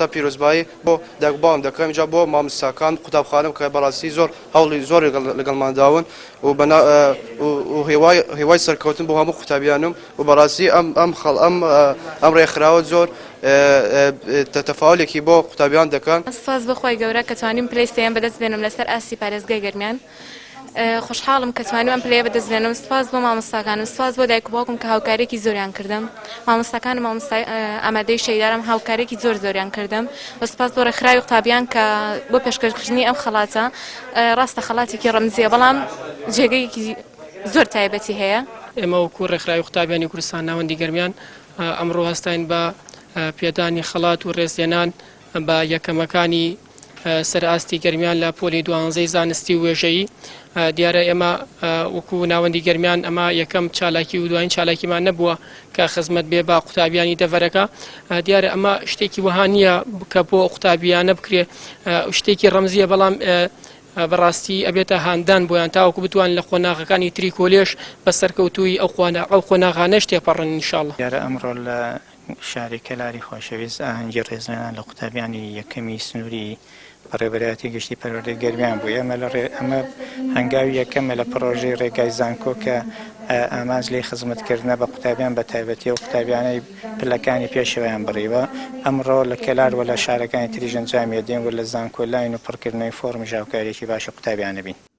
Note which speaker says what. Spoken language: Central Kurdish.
Speaker 1: هەڵبەتە پیرۆزبایی بۆ دەکباوم دەکەم جا بۆ مامۆستاکان قوتابخانەم کە بەڕاستی زۆر هەوڵی زۆر لەگەڵمانداون و هێوای سەرکەوتن بۆ هەموو قوتابیانم و بەڕاستی ئەم ڕێکخراوە زۆر تەفاعولێکی بۆ قوتابیان دەکەن.
Speaker 2: سپاس بەخوای گەورە کە توانیم پلەیستیان بەدەست بێنم لەسەر ئاسی پارێزگای گەرمیان. خوشحاڵم کە توانیم ئەم پلەیە بەدەست بێنم. سپاس بۆ مامۆستاکانم، سپاس بۆ دایک و باوکم کە هاوکارێکی زۆریان کردم. مامۆستاکانم مامۆستای ئامادەی شەیدارم هاوکارێکی زۆریان کردم و سپاس بۆ ڕێکخراوی قوتابیان کە بۆ پێشکەشکردنی ئەم خەڵاتە ڕاستە خەڵاتێکی ڕەمزیە بەڵام جێگەیەکی زۆر تایبەتی هەیە.
Speaker 3: ئێمە وەکو ڕێکخراوی قوتابیانی کوردستان ناوەندی گەرمیان ئەمڕۆ هەستاین بە پێدانی خەڵات و ڕێزلێنان بە یەکەمەکانی سەرئاستی گەرمیان لە پۆلی 12 زانستی و وێژەیی. دیارە ئێمە وەکو ناوەندی گەرمیان ئەمە یەکەم چالاکی و دوایین چالاکیمان نەبووە کە خزمەت بێ بە قوتابیانی دەڤەرەکە. دیارە ئەمە شتێکی وەها نییە کە بۆ قوتابیانە بکرێ، شتێکی ڕەمزیە بەڵام بەڕاستی ئەبێتە هاندان بۆیان تاوەکو بتوان لە خۆناغەکانی تری کۆلێژ بە سەرکەوتووی ئەو خۆناغانە شتێپەڕن ئینشاڵڵا.
Speaker 4: دیارە ئەمڕۆ لە شاری کەلاری خۆشەویست ئاهەنگی ڕێزلێنان لە قوتابیانی یەکەمی سنووری بەڕێوەبەرایەتی گەشتی پەروەردەی گەرمیان بوو. ئەمە هەنگاوی یەکەمە لە پرۆژەی ڕێگای زانکۆ کە ئامانج لێی خزمەتکردنە بە قوتابیان بە تایبەتی و قوتابیانەی پلەکانی پێشەوەیان بڕیوە. ئەمڕۆ لە کەلار و لە شارەکانی تریژ ئەنجامی دێن و لە زانکۆ لاین و پڕکردنەوەی فۆرم ژاوکاریێکی باشە قوتابیانە بین.